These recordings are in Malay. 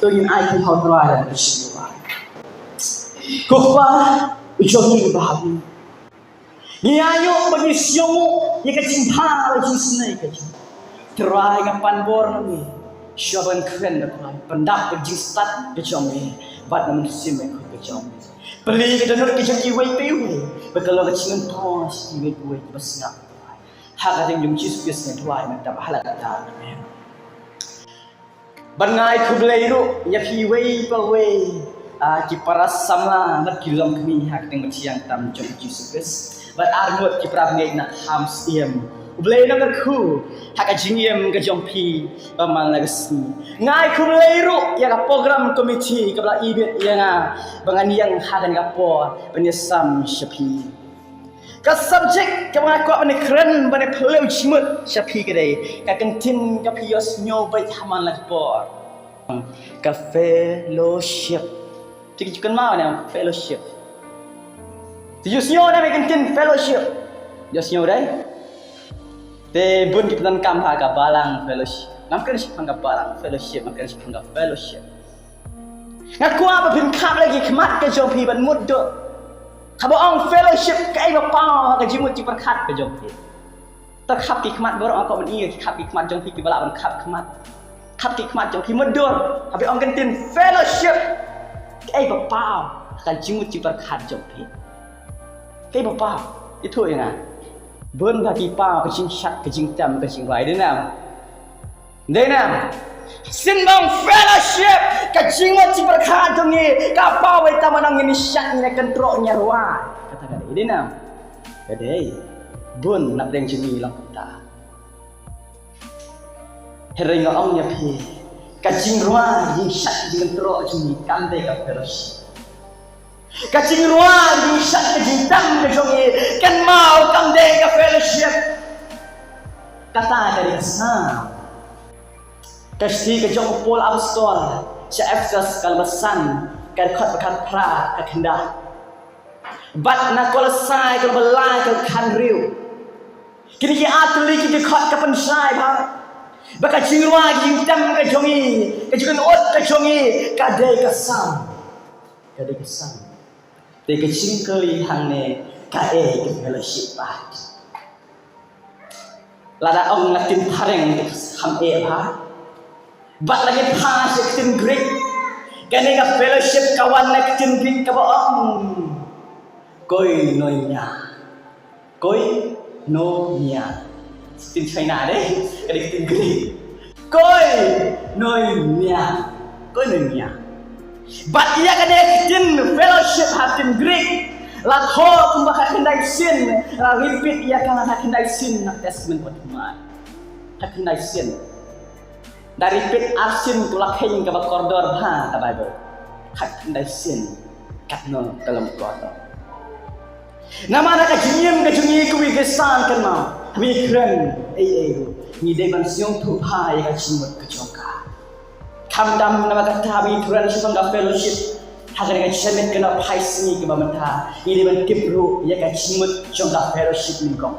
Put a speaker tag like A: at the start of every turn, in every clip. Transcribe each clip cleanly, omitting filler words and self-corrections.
A: tôi nhìn ai không hao trai là xin lỗi cuộc ba cho người bà đi nhà yo bagi siomu ya kacing pa bagi sinai kacing try kapan bor nami syaban keren try pendap bagi start kacing bat namun sime kacing beli ke donor kacing kiwai piu bakal kacing tos kiwai kiwai basna hak kacing jung cis bias try mantap halak ta ban ngai khublei ru ya kiwai pawai kiparas sama mat kilam kami hak dengan siang tam jom Jesus bat armut kiprab ngai na hams iem ublei na ku hak ajingiem ka jompi pamang lagasi ngai ku leiru ya ka program committee ka bla ibet ya nga bangan yang hadan ka po penyesam syapi ka subject ka mga ko ne kren bane pleu chimut syapi ka dei ka kentin ka pios nyo bai haman la po ka fellowship Cikin mau ni fellowship. Tujusnya ni kentin fellowship. Jusnya dah. Te bun kita kam ha ka balang fellowship. Namkan si pangga balang fellowship, namkan si pangga fellowship. Ngaku apa bin kam lagi kemat ke jompi ban muddo. Khabo ong fellowship kai ba pa ka jimut ci perkhat ke jompi. Ta khap ki kemat bor apa ban iya khap ki kemat jompi ki bala ban khap kemat. Khap ki kemat jompi muddo. Tapi ong kentin fellowship. Cái bà bao kan jimu ci berkat jopi cái bà bao itu ya na bun bagi bao ke jing shat ke jing tam ke jing lai denam sin bang fellowship ke jimu ci berkat jongi ka bao ai tamanang ini shat ni kontrol nya ruah kata kali denam kadai bun nak deng jini lang kata hereng ong nya pi kacing ruang yang syak dengan teruk jumi kandai ke fellowship kacing ruang yang syak ke jintam ke jumi kan mau kandai ke fellowship kata dari kesam kasi ke jom pol apostol syak Efesus kalbasan kan khot bekan pra ke kendah bat na kolosai ke belai ke kanriu kini ki atli ki khot ke pensai ba Baka jingwa jingtam ka jongi, ka jikun ot ka jongi, ka dai ka sam. Te ka jingkeli hang ne ka e ka fellowship ba. Lada ong ngatin pareng ham e ba. Bat lagi pa sa tin Greek. Kani ka fellowship kawan na tin Greek ka ba ong. Koi nonya. Tin China deh, kadang tin Greek. Koi nonya. But ia kadang tin fellowship hatin Greek. Latho kumbaka kendai sin, repeat ia kana kendai sin nak testament pertama. Kendai sin. Dari repeat asin kulak heng ka bakordor ha ta Bible. Kendai sin katno dalam kotor. Nama nak jingim ke jungi kuwi kesan kan mau. Kami keren, ni depan siang tu hai yang cimut kecongka. Kami dam nama kata kami keren siapa nggak fellowship. Hakan yang cimut kena pais ni ke bawah ni depan kipru yang cimut congka fellowship ni kong.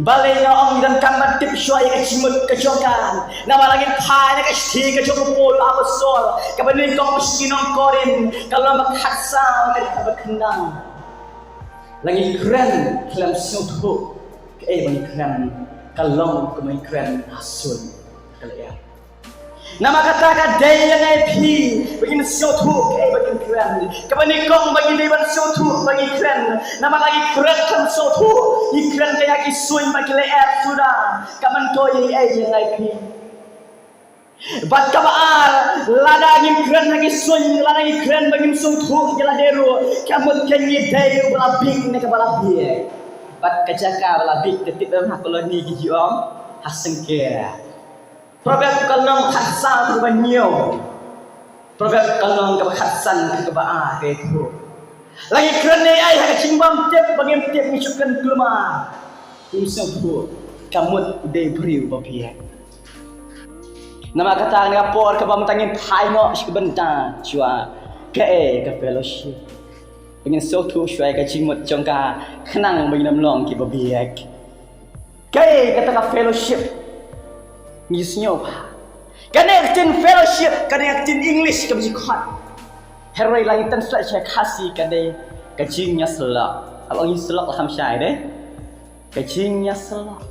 A: Balai na ong dan kamar tip syai yang cimut kecongka. Nama lagi pai yang sti kecongka pol apa sol. Kapan ni kong mesti nong korin kalau makhasa kita berkendang. Lagi keren dalam siang tu. Bagi keren kalau kemai keren hasil kalau ya. Nama kata kadai yang pi bagi sesuatu bagi keren. Kemana kong bagi dewan sesuatu bagi keren. Nama lagi keren kan sesuatu ikren kayak isuin bagi leer sudah. Kaman koi yang pi. Bat kabar lada ngim keren lagi suin lada ngim keren bagi sesuatu jeladero. Kamu kenyi dayu balapik ne kabalapik. Bat kacaka balabik detik dalam hak koloni gijiom hasengke. Program kalong khasa berbanyo. Program kalong kebakhasan kebaa itu. Lagi kerana ai hak cimbam tep bagi tep misukan kelma. Unsur tu kamut de briu babiak. Nama kata ngapor ke bamtangin paino sikbenta jua ke fellowship. Pengen suatu syai ka cimut jongka kenang bagi namlong ki babiak. Kai kata ka fellowship. Nyusnyo pa. Connecting fellowship, connecting English ke berjikot. Herai lain translate saya kasih kadai kecingnya selak. Abang ini selak lah syai deh. Kecingnya selak.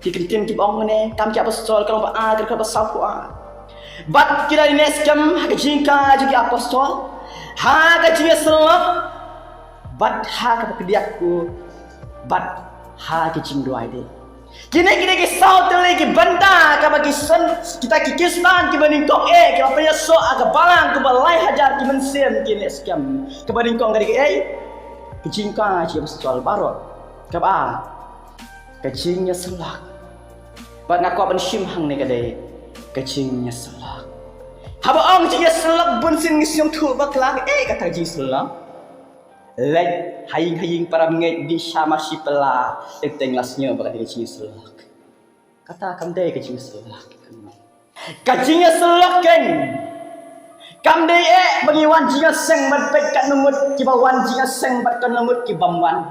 A: Kikin kibong ni, kam cak apostol kalau ba kalau pasal kuat. Bat kira ini skam kecingka juga apostol. Ha kecingnya selak. Bat ha kepediakku. Bat ha kecing dua deh. Kini kisah terlegi benda bagi kita kikistan kibanding kok kita punya so agak balang kebalai hajar kimensen kini skam kibanding kok ngari kecingka cia bestol barot kaba kecingnya selak bat ngaku apa sim hang ni kadai kecingnya selak haba ong cia selak bunsin ngisyong tu baklang kata jing selak lek haying para mengai di sama si pela teng lasnya bakal kecing selak kata kam dei kecing selak kecingnya selak kan kam dei bagi wan jinga seng mat pek kat numut ki bawan jinga seng bat kan numut ki bamwan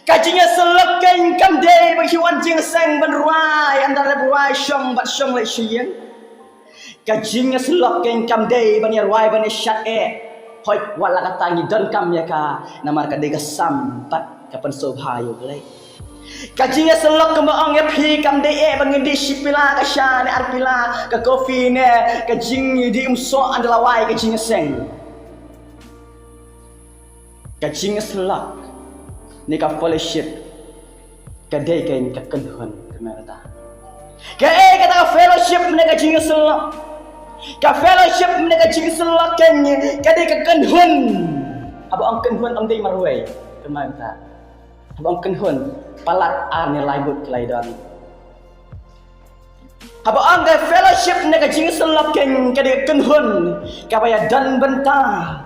A: kecingnya selak kan kam dei bagi wan jinga seng ban ruai antara ruai syong bat syong le syeng kecingnya selak kan kam dei ban ruai ban syat hoi wala kata ngi don kam ya ka namar ka dega sampat kapan sobhayo glai kacingnya selok ke maong ya pi kam de bangin di sipila ka sha ne arpila ka kopi ne kacing di umso andala wai kacingnya seng kacingnya selok ni ka fellowship ka de kain ka kenhon kemata ka kata fellowship ne kacingnya selok ka fellowship mereka jing selakannya kadai ka kenhun abang kenhun am dei marwai kemanta abang kenhun palat arne laibut kelaidan abang ka fellowship mereka jing selakan kadai ka kenhun kabaya dan bentah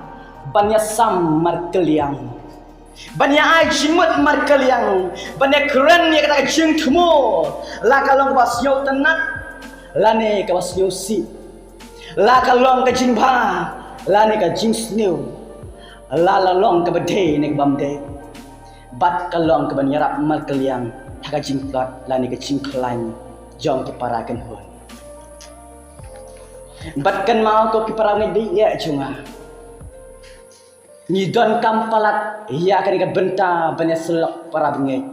A: banyak sam markeliang banyak ajimut markeliang banyak keren ya kata jing temu la kalong basyo tenat lane ka basyo si la kalong ka jingba la ne ka jing snew la long ka bade ne ka bamde bat kalong ka banyarap mal kaliang ka jing plot la ne ka jing klain jong ki para kan hon bat kan mau ko ki para ngai di ya junga ni don kampalat ya ka ka benta banya selok para bengai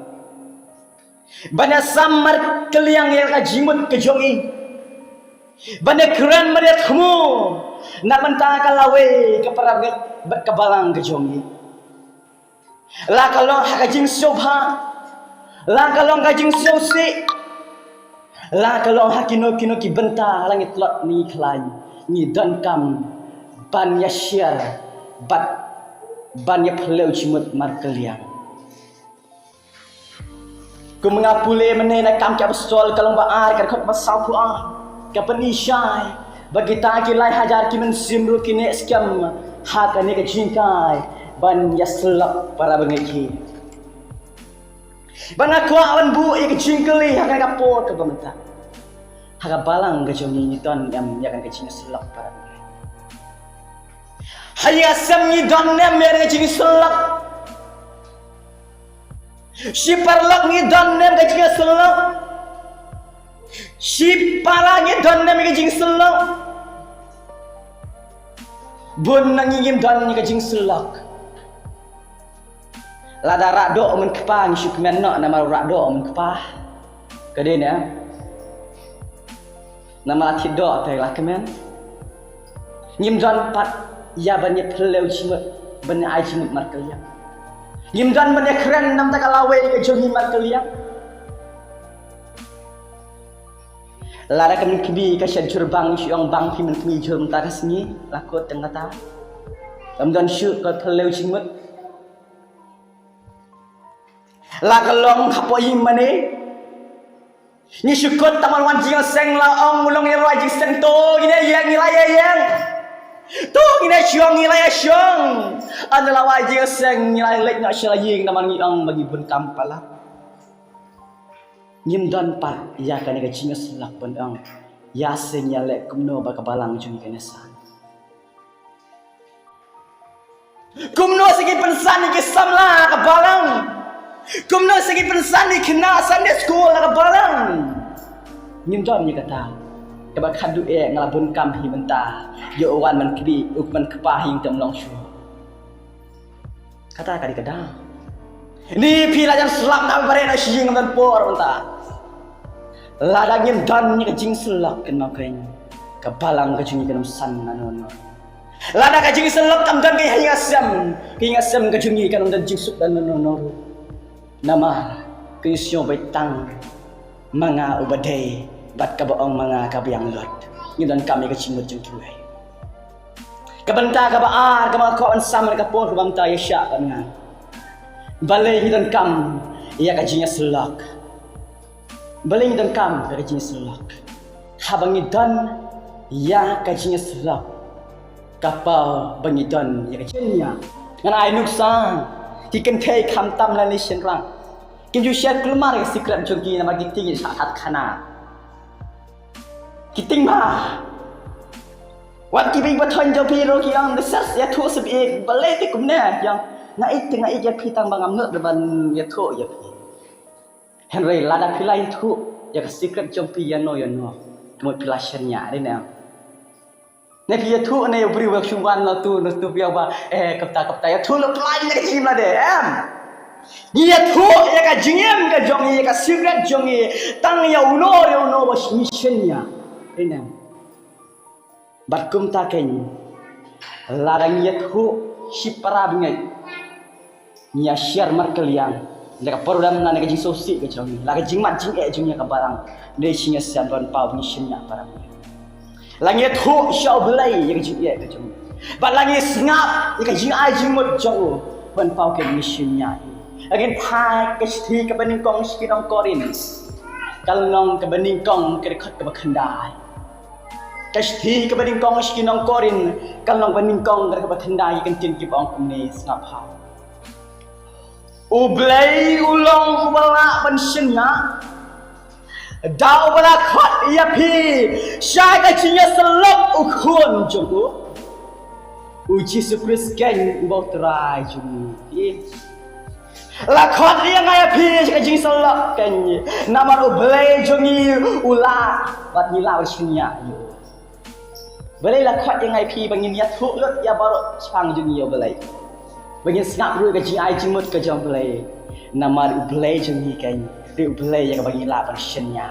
A: banya samar kaliang ya ka jimut ke jongi banyak keren banyak kamu nak mentah kalawe kepada kebalang kejongi lah kalau hakajing sobha lah kalau hakajing sosi lah kalau hakino kino ki benta langit lot ni klai ni dan kam ban yasyar bat ban ya peleu cimut markeliang ku mengapule menena kam ka bestol kalau baar ka khot basau ku kapan isyai bagi taki lai hajar ki mensimru kini skam hakane ke jingkai ban yaslak para bengeki ban aku awan bu ke jingkeli hakan kapot ke bamenta haka balang ke jongi ni ton yang yakan ke jing selak para haya sam ni don nem mer ke jing selak si parlak ni don nem ke jing selak si parangnya don nem ke jing selak bun nangingim don ke jing selak lada rak do men kepang si kemen nak nama rak do men kepah kede ni nama latih do te lah kemen nyim don pat ya banyak peleu cimut banyak ai cimut markelia nyim don banyak keren nam tak lawe ke jongi markelia lara kami kibi ka syajur bang syong bang pi men kami jom ta kasni lakot tengah ta amdan syu ka peleu cimut la kalong hapoi mane ni syukut taman wan jing seng la ong mulong ni roi jing seng to gini yang nilai yang tu gini syong nilai syong adalah wai jing seng nilai lek nak syaying taman ni ong bagi bun kampala nyim don par ya kan ga jing selak bun ong ya seng ya lek kumno ba kabalang jung kenesan kumno segi pensan ni kisam la kabalang kumno segi pensan ni kena Sunday school la balang nyim don ni kata kebakan du ngelabun kam hi mentah yo wan man kebi uk man kepahing tem long shu kata kadi kadang ni pila yang selak na bare na shing man por mentah ladangin dan ni kajing selak kena kain kabalang kajing kenam san nanon lada kajing selak kam dan kai hingasam kajing kenam dan jing suk dan nanon nama kisyo baitang mga ubadai bat kabaong mga kabyang lot ngidan kami kacimut jeng tuai kabanta kabaar kama ko ansam ka pon kabanta yasya kan balay ngidan kam iya kajinya selak balay ngidan kam kajinya selak habang ngidan ya kajinya selak kapal bangidan ya kajinya ngan ai nuksan kikan thai kham tam la ni shen rang kin ju share kelmar secret jongki nama giting saat khana kiting ma wat kibing bathon jo pi ro ki ang sas ya thu sub ek balai ti kum ne yang ngai ya pi tang bangam ne ban ya thu ya pi henry lada pilai thu ya secret jong pi ya no mo pilashan nya ni ne ne pi ya thu ne bri work shumwan no tu pi ba kapta ya thu lo plai ne chim la de em ya thu ya ka jingem ka jong ya ka secret jong tang ya uno ba mission nya ini bat kum ta ken larang yet hu sipara bingai nya share mar kalian leka program na nega sosi ke jong la ke jing mat jing jungnya ka barang de singa san ban pa mission nya barang langit hu shau belai ya ke jing ke jong bat langit ngap ya ke jing ai jing mot jong ban pa ke mission nya again thai ke thi ke baning kong skinong korin kalong ke baning kong ke khat ke bakhandai Kashti ke baning kong skinong korin kalong baning kong ke bakhandai kan tin ki bang kumne snap ha ublai ulong ubala pensinya dau bala khat ya pi syai ka chinya selok ukhun jogo uji supris kan ubau trai jung la khat yang ya pi ka jing selok kan namar ublai jongi ula bat nila usinya balai la khat yang ip bangin ya thu lut ya baru chang jung yo balai bangin snap ru ka jing ai jing mut ka jong balai namar balai jung ni kan ri balai ya ka bangin la pension nya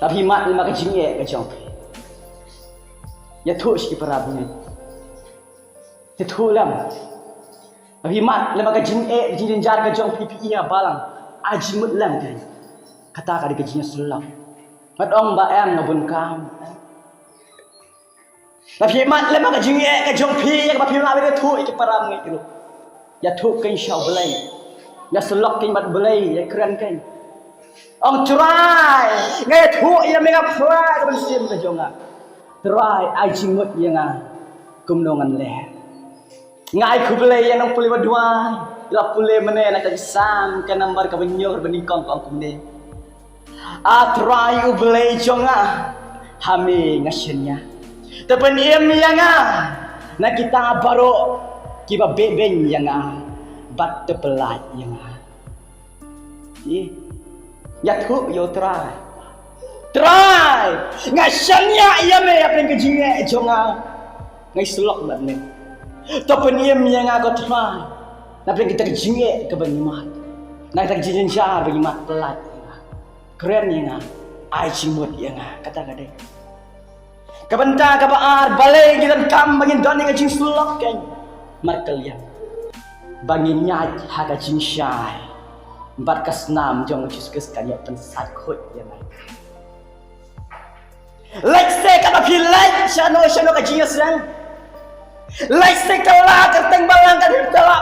A: tapi mat ma ka jing ye ka jong ya thu ski para bungai ya thu lam tapi mat lama ka jing jing jar ka jong ppi ya balang ai jing mut lam kan kata ka di ka jing selam mat ong ba em ngabun kam tapi mat lama ka jing ka jong pi ya ka pi la be thu ki param ngi ru ya thu kan shau belai ya selok kin mat belai ya keren kan ong try ngai thu ya mega pra ka ben sim ka jonga try ai jing mut ya nga kum nongan le ngai ku belai ya nong puli badua la puli mene na ka sam ka number ka benyor bening kong kum ne a try u belai jonga hame ngasenya tepen iem yang na kita baru kiba beben yang bat tepelat yang ya tu yo try ngasanya ia me apa yang kejinge jonga ngai selok bat ne tepen iem yang ko try na pen kita kejinge ke banyimat na kita kejinge jar banyimat pelat keren yang ai cimut yang kata-kata kabanta kabaar balai gidan kam bangin don nga jing sulok ken markel ya bangin nyat ha ka jing syai bat kasnam jong juskus kanya pensat khut ya mai like say ka pi like shano ka jing sang like say kala ka teng balang ka tala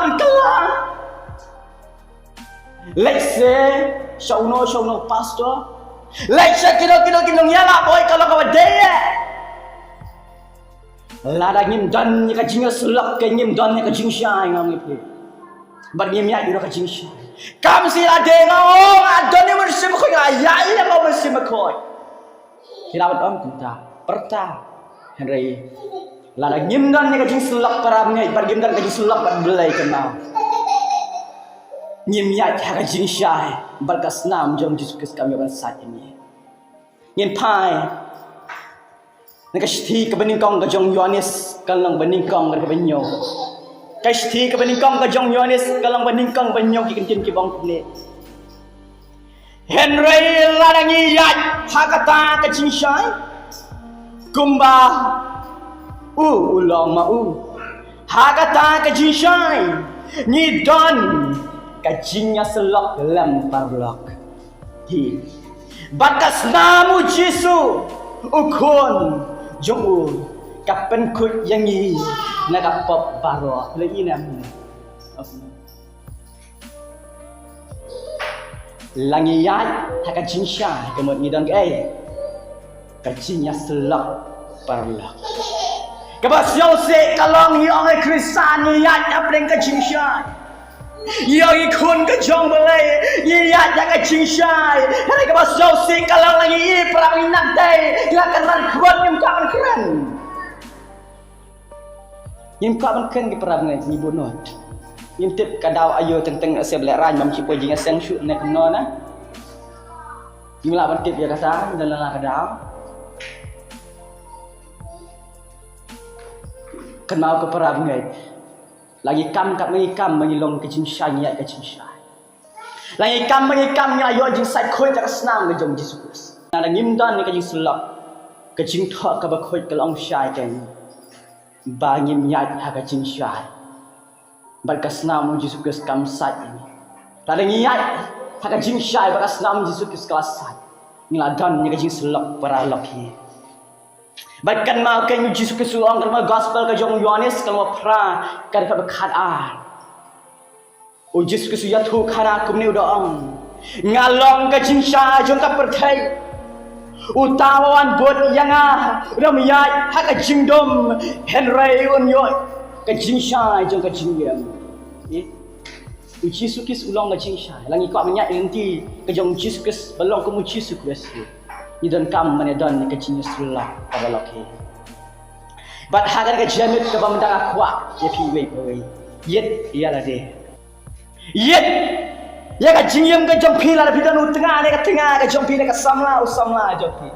A: like say shauno pastor like say kino yala boy kalau ka wadaya lada ngim dan ni ka jinga selak ka ngim dan ni ka jing syai ngam ni bar ngim ya diro ka jing syai kam si ade ngong adon ni mersim khoi ya ya mau mersim khoi hirawat om kita perta henry lada ngim dan ni ka jing selak param ngai bar ngim dan ka jing selak bar belai kenal ngim ya ka jing syai bar kasnam jom Jesus kami ban sat ini Ngin pai nak shthi ka bening kong ka jong Yohanes kalang bening kong ka benyo ka shthi ka bening kong ka jong Yohanes kalang bening kong benyo ki kentin ki bong ne Henry larangi yat hakata ka chinshai kumba ulong ma hakata ka chinshai ni don ka jinya selok lem parlok hi batas namu Jesu ukon jong kapen kut yang ni nak pop baro lagi nam langi yat haka jinsha kemot ni don ai kajinya selak parla kabas yo se kalong yo ai krisan ni yat apeng ka jinsha yo ikon ka jong balai yat ya ka jinsha hari kabas yo se kalong lagi perang nak dai lakan kuat yang kapan keren yang kapan keren ke perang ni bonot yang tip kadau ayo teng-teng se belak ran mam cipo jinga seng shoot ne keno na yang lawan tip ya kata dalam kadau kenal ke perang ni lagi kam kat mengikam mengilong ke jinsai niat ke jinsai lagi kam mengikam ni ayo jinsai khoi tak senang ke jom Yesus ada ngimdan ni ke jing selak ke jing thok ke bakhoi ke long syai kan ba ngim nyat ha ke jinsai bal ka senam Yesus kam sat ni ada ngiat ha ke jinsai ba ka senam Yesus kelas sat ngladan ni ke jing selak para lokhi Bahkan mau ke Yesus Kristus orang kerana gospel ke jong Yohanes kalau pra kada berkat O Yesus Kristus ya tu khara kumni udaang ngalong ke jinsha jong ka perthai utawawan bot yang ramyai hak jingdom Henry unyo ke jinsha jong ka jingyam O Yesus Kristus ulang ke jinsha langi kau menyak nanti ke jong Yesus Kristus belong ke Yesus Kristus ni don kam manedon ni kecing Rasulullah pada lokhe bat hagan ke jamit ke bamda akwa ye piwe poi yet ya la de yet ya ka jingyam ke jom pila bidan utengah ne ka tengah ke jom pila ka samla usamla jom pi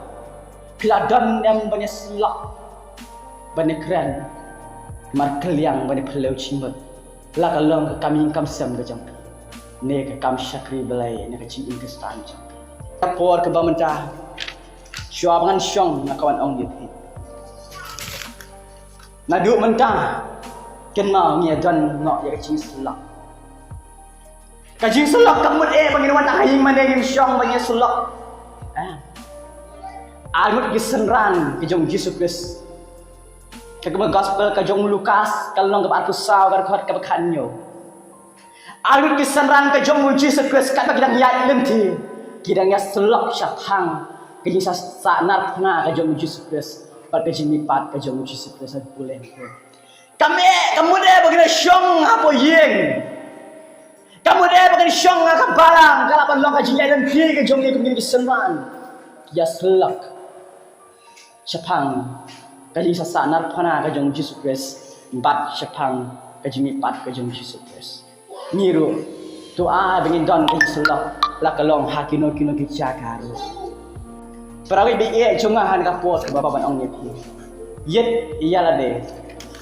A: pila don yang banyak selak banyak keren mar keliang banyak pelau cimut la ka long ke kami kam sam ke jom ne ke kam syakri belai ne ka cing Kristan jom kapor ke bamda Syuabangan syong nak kawan ong dia. Nadu mentah kenal ni dan ngok ya kecing selak. Kecing selak kamut bagi wan aing mana yang syong bagi selak. Almut gisenran ke jong Yesus Kristus. Ke gospel ke jong Lukas kalau ke aku saw ke khot ke kanyo. Almut gisenran ke jong Yesus Kristus kat bagi dang ya lenti. Kidangnya selak syapang kini sanar pernah ke jom Yesus Kristus pada jimi pat ke jom Yesus Kristus boleh kamu deh begini syong apa yeng kamu deh begini syong apa barang kalau pandang ke jimi dan pi ke jom ni kemini kesenman ya selak syapang ke jimi sanar pernah ke jom Yesus Kristus bat syapang ke jimi pat ke jom Yesus Kristus niru doa begini don ke selak la kalong hakino kino kicakaru Perawi BE cungahan ka pot ke bapa ong ni pi. Yet iyalah de.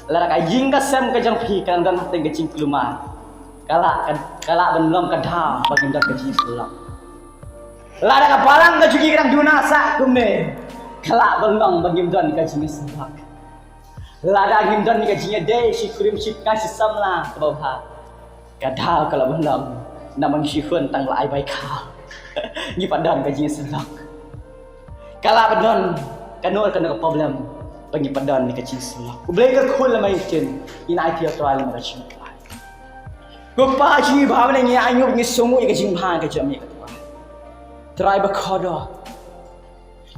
A: Lara ka jingga sem ke jang pi kan dan hate ke cing keluma. Kala benlong ka dha bagi dak ke cing selak. Lara ka balang ke jugi kan duna sa kumne. Kala benlong bagi dan ke cing selak. Lara ngim dan ke cing de si krim si ka si samla ke bawah. Ka dha kala benlong namang si hun tang lai bai ka. Ni padan ke cing selak. Kalau bedon, kanor kena problem bagi padan ni kecil selak. Boleh ke kul lama ikin, ini IT trial lama kecil. Gua cini bahawa ni ayuh ni semua ni kecil bahang kecil ni ketua. Try berkodo,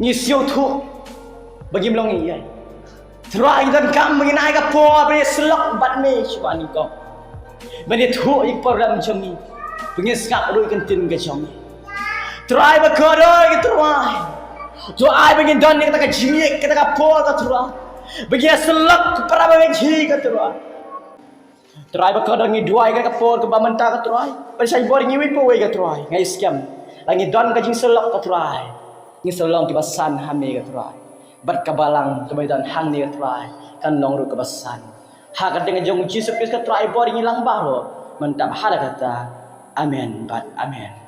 A: ni siu tu bagi melong ni. Try dan kam bagi naik kapal bagi selak bat ni cuba ni kau. Bagi tu ik program macam ni, bagi skap ru ikan kecil ni. Try berkodo gitu try. So I begin don ni kata ka jingik kata ka pol ka tura. Begin selak para bagi ka tura. Try ba ka dangi duai ka pol ka bamanta ka tura. Pasai bor ngi wi po we ka tura. Ngai scam. Langi don ka jing selak ka tura. Ni solong kibasan hami katrai. Bat kabalang kebedan hang ni katrai. Kan long ru kebasan. Hak dengan jong Jesus Kristus katrai bori ngilang bahro. Mentap hada kata. Amin. Bat amin.